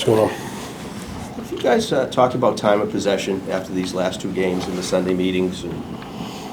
What's going on? Have you guys talked about time of possession after these last two games in the Sunday meetings? And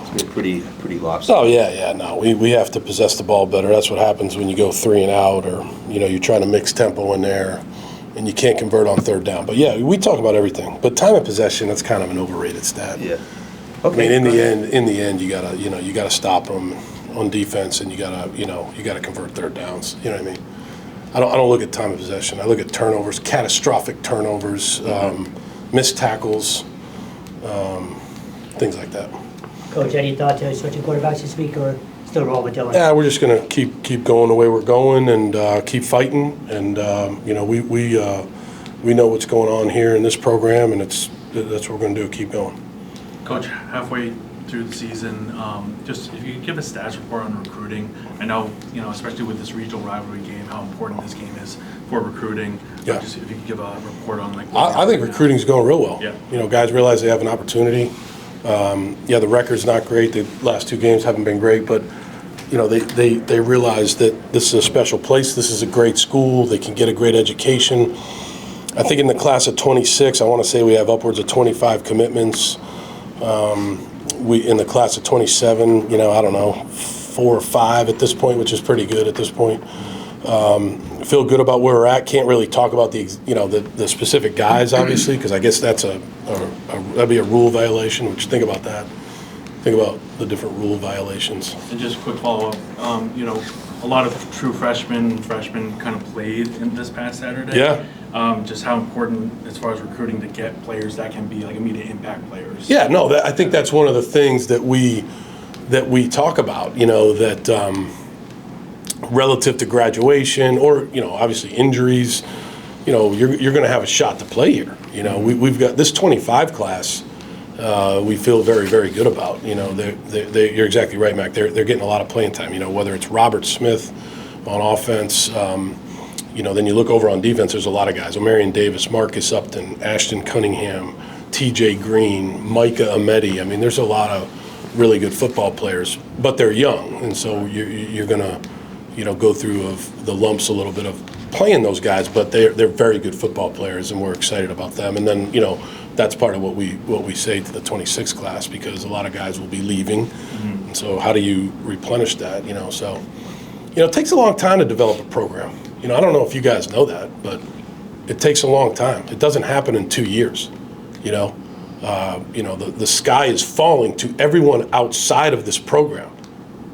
it's been pretty lopsided. Oh, yeah. No, we have to possess the ball better. That's what happens when you go 3 and out, or, you're trying to mix tempo in there, and you can't convert on third down. But, yeah, we talk about everything. But time of possession, that's kind of an overrated stat. Yeah. Okay. I mean, in the end, you gotta stop them on defense, and you gotta convert third downs. You know what I mean? I don't look at time of possession. I look at turnovers, catastrophic turnovers, missed tackles, things like that. Coach, any thought to switching quarterbacks this week, or still roll with Dylan? Yeah, we're just gonna keep going the way we're going, and keep fighting. And we know what's going on here in this program, and that's what we're gonna do. Keep going. Coach, halfway through the season, just if you could give a stats report on recruiting. I know, especially with this regional rivalry game, how important this game is for recruiting. Yeah. Just if you could give a report on I think recruiting's going real well. Yeah. Guys realize they have an opportunity. The record's not great. The last 2 games haven't been great, but they realize that this is a special place. This is a great school. They can get a great education. I think in the class of 26, I want to say we have upwards of 25 commitments. We in the class of 27, I don't know, 4 or 5 at this point, which is pretty good at this point. Feel good about where we're at. Can't really talk about the specific guys, obviously, because I guess that's that'd be a rule violation. Which think about that. Think about the different rule violations. And just a quick follow-up, a lot of true freshmen kind of played in this past Saturday. Yeah. Just how important as far as recruiting to get players that can be like immediate impact players. Yeah, no, I think that's one of the things that we talk about, that relative to graduation or, obviously injuries, you're going to have a shot to play here. We've got this 25 class. We feel very, very good about. You're exactly right, Mac. They're getting a lot of playing time. Whether it's Robert Smith on offense, then you look over on defense. There's a lot of guys: Omarion Davis, Marcus Upton, Ashton Cunningham, T.J. Green, Micah Ameti. I mean, there's a lot of really good football players, but they're young, and so you're gonna, go through the lumps a little bit of playing those guys. But they're very good football players, and we're excited about them. And then that's part of what we say to the 26 class, because a lot of guys will be leaving. Mm-hmm. And so how do you replenish that? So it takes a long time to develop a program. I don't know if you guys know that, but it takes a long time. It doesn't happen in 2 years. The sky is falling to everyone outside of this program,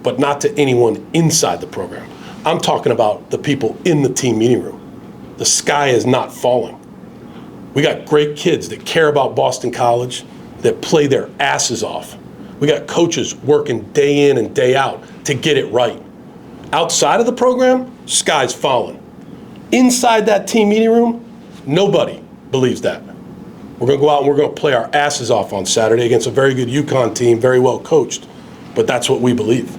but not to anyone inside the program. I'm talking about the people in the team meeting room. The sky is not falling. We got great kids that care about Boston College, that play their asses off. We got coaches working day in and day out to get it right. Outside of the program, sky's falling. Inside that team meeting room, nobody believes that. We're going to go out and we're going to play our asses off on Saturday against a very good UConn team, very well coached. But that's what we believe.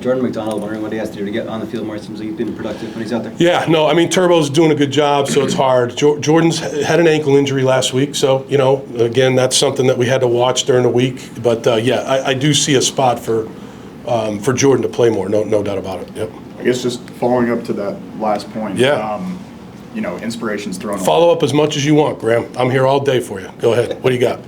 Jordan McDonald, wondering what he has to do to get on the field more. It seems like he's been productive when he's out there. Yeah, no, I mean, Turbo's doing a good job, so it's hard. Jordan's had an ankle injury last week, so, again, that's something that we had to watch during the week. But, I do see a spot for Jordan to play more, no doubt about it. Yep. I guess just following up to that last point. Yeah. Inspiration's thrown. Follow up as much as you want, Graham. I'm here all day for you. Go ahead. What do you got?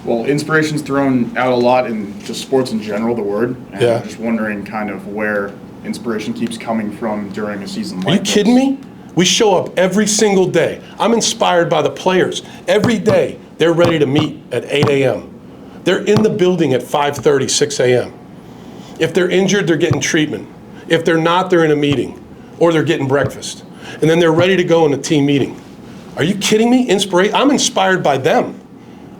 Well, inspiration's thrown out a lot in just sports in general, the word. And Yeah. I'm just wondering kind of where inspiration keeps coming from during a season like this. Are you kidding me? We show up every single day. I'm inspired by the players. Every day, they're ready to meet at 8 a.m. They're in the building at 5:30, 6 a.m. If they're injured, they're getting treatment. If they're not, they're in a meeting, or they're getting breakfast. And then they're ready to go in a team meeting. Are you kidding me? I'm inspired by them.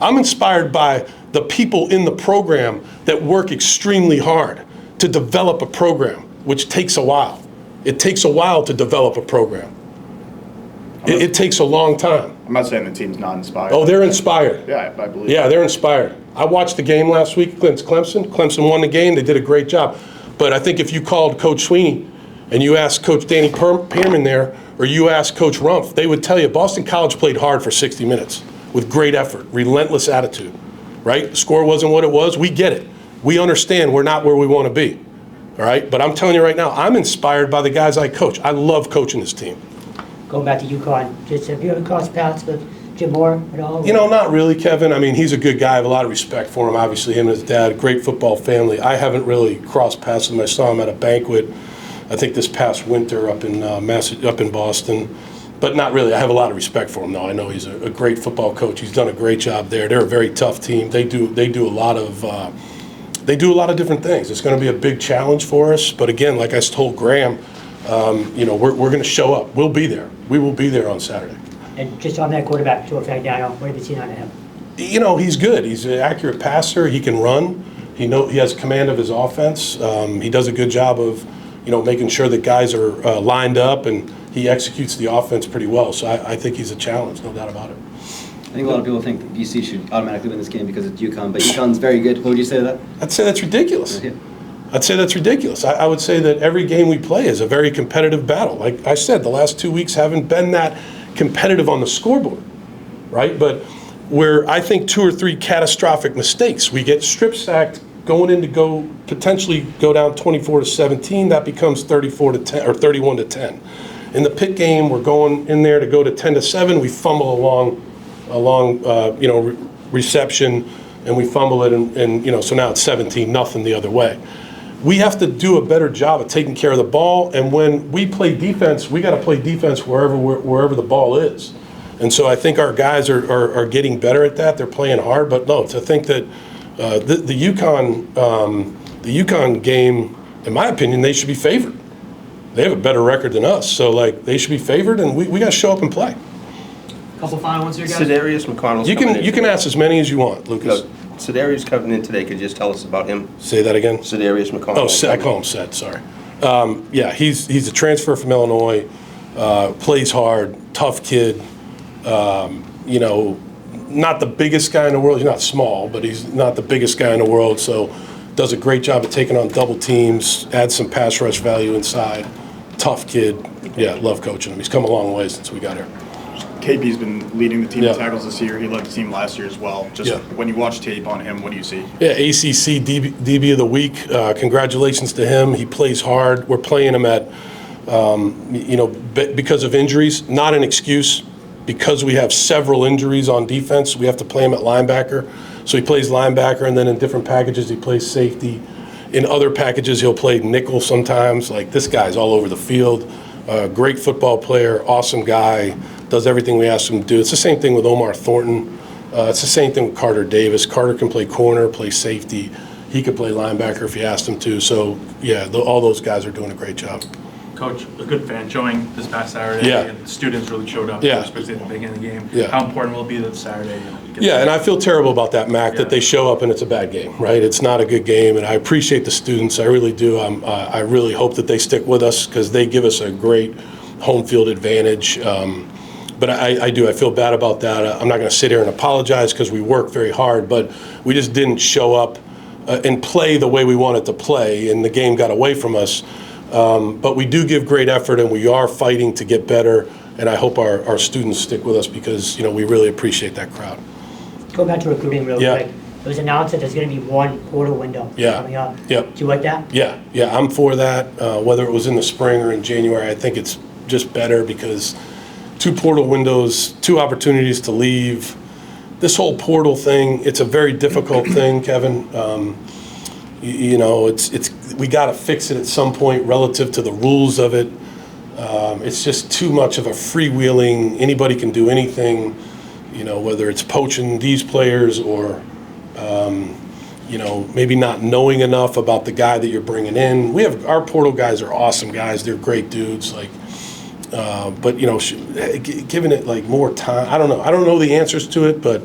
I'm inspired by the people in the program that work extremely hard to develop a program, which takes a while. It takes a while to develop a program. It takes a long time. I'm not saying the team's not inspired. Oh, they're inspired. Yeah, I believe. Yeah, they're inspired. I watched the game last week against Clemson. Clemson won the game. They did a great job. But I think if you called Coach Sweeney and you asked Coach Danny Pearman there, or you asked Coach Rumpf, they would tell you Boston College played hard for 60 minutes with great effort, relentless attitude, right? The score wasn't what it was. We get it. We understand we're not where we want to be, all right? But I'm telling you right now, I'm inspired by the guys I coach. I love coaching this team. going back to UConn, just have you ever crossed paths with Jim Moore at all? You know, not really, Kevin. I mean, he's a good guy. I have a lot of respect for him. Obviously, him and his dad, great football family. I haven't really crossed paths with him. I saw him at a banquet, I think this past winter up in up in Boston. But not really. I have a lot of respect for him, though. I know he's a great football coach. He's done a great job there. They're a very tough team. They do a lot of different things. It's going to be a big challenge for us. But again, like I told Graham, you know, we're going to show up. We'll be there. We will be there on Saturday. And just on that quarterback, Joe Fagnano, what have you seen out of him? You know, he's good. He's an accurate passer. He can run. He has command of his offense. He does a good job of, you know, making sure that guys are lined up, and he executes the offense pretty well. So I think he's a challenge, no doubt about it. I think a lot of people think that BC should automatically win this game because it's UConn, but UConn's very good. What would you say to that? I'd say that's ridiculous. Yeah. I'd say that's ridiculous. I would say that every game we play is a very competitive battle. Like I said, the last 2 weeks haven't been that competitive on the scoreboard, right? But where I think 2 or 3 catastrophic mistakes, we get strip sacked going in to potentially go down 24-17, that becomes 34-10 or 31-10. In the Pitt game, we're going in there to go to 10-7. We fumble along reception, and we fumble it, and so now it's 17-0 the other way. We have to do a better job of taking care of the ball, and when we play defense, we got to play defense wherever the ball is. And so I think our guys are getting better at that. They're playing hard, but no, to think that the UConn game, in my opinion, they should be favored. They have a better record than us, so like they should be favored, and we got to show up and play. Couple final ones here, guys. Sedarius McConnell's You coming can in you can today. ask as many as you want, Lucas. No, Sedarius coming in today. Could you just tell us about him? Say that again. Sedarius McConnell. Oh, I call him Sed. Sorry. Yeah, he's a transfer from Illinois. Plays hard, tough kid. Not the biggest guy in the world. He's not small, but he's not the biggest guy in the world. So, does a great job of taking on double teams. Adds some pass rush value inside. Tough kid. Yeah, love coaching him. He's come a long way since we got here. KP's been leading the team Yeah. in tackles this year. He led the team last year as well. Just Yeah. when you watch tape on him, what do you see? Yeah, ACC DB of the week. Congratulations to him. He plays hard. We're playing him at, because of injuries, not an excuse. Because we have several injuries on defense, we have to play him at linebacker. So he plays linebacker, and then in different packages, he plays safety. In other packages, he'll play nickel sometimes. Like, this guy's all over the field. Great football player, awesome guy, does everything we ask him to do. It's the same thing with Omar Thornton. It's the same thing with Carter Davis. Carter can play corner, play safety. He could play linebacker if you asked him to. So, yeah, all those guys are doing a great job. Coach, a good fan showing this past Saturday, Yeah. and the students really showed up, Yeah. especially at the beginning of the game. Yeah. How important will it be that Saturday? Yeah, and I feel terrible about that, Mac, Yeah. that they show up and it's a bad game, right? It's not a good game, and I appreciate the students. I really do. I really hope that they stick with us because they give us a great home field advantage. But I do. I feel bad about that. I'm not going to sit here and apologize because we worked very hard, but we just didn't show up and play the way we wanted to play, and the game got away from us. But we do give great effort, and we are fighting to get better, and I hope our students stick with us because, we really appreciate that crowd. Go back to recruiting real Yeah. quick. It was announced that there's going to be one portal window Yeah. coming up. Yep. Do you like that? Yeah, I'm for that. Whether it was in the spring or in January, I think it's just better because 2 portal windows, 2 opportunities to leave. This whole portal thing, it's a very difficult thing, Kevin. It's we got to fix it at some point relative to the rules of it. It's just too much of a freewheeling, anybody can do anything, whether it's poaching these players or, maybe not knowing enough about the guy that you're bringing in. Our portal guys are awesome guys. They're great dudes. But giving it like more time, I don't know. I don't know the answers to it, but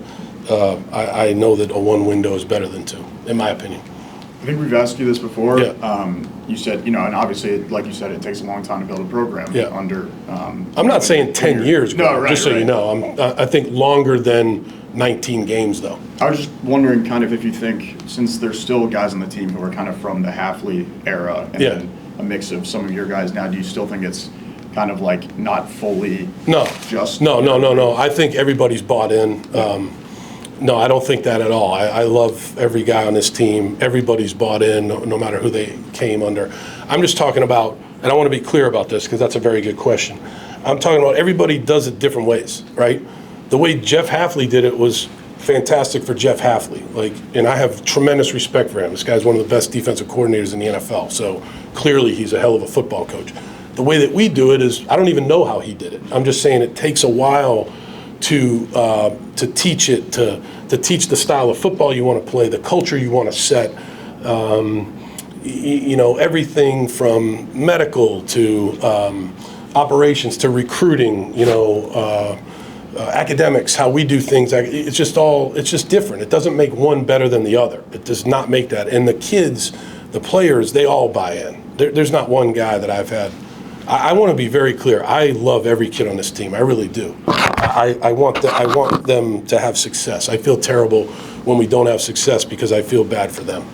I know that a 1 window is better than 2, in my opinion. I think we've asked you this before. Yeah. You said, and obviously, like you said, it takes a long time to build a program. Yeah. Under. I'm not saying 10 years, No, Greg, right, just so you right. know. I think longer than 19 games, though. I was just wondering kind of if you think, since there's still guys on the team who are kind of from the Halfley era and Yeah. then a mix of some of your guys now, do you still think it's kind of like not fully No. just? No. I think everybody's bought in. No, I don't think that at all. I love every guy on this team. Everybody's bought in, no matter who they came under. I'm just talking about, and I want to be clear about this because that's a very good question. I'm talking about everybody does it different ways, right? The way Jeff Hafley did it was fantastic for Jeff Hafley. And I have tremendous respect for him. This guy's one of the best defensive coordinators in the NFL. So clearly he's a hell of a football coach. The way that we do it is, I don't even know how he did it. I'm just saying it takes a while to teach it, to teach the style of football you want to play, the culture you want to set. Everything from medical to operations to recruiting, academics, how we do things. It's just different. It doesn't make one better than the other. It does not make that. And the kids, the players, they all buy in. There's not one guy that I've had. I want to be very clear. I love every kid on this team. I really do. I want them to have success. I feel terrible when we don't have success because I feel bad for them.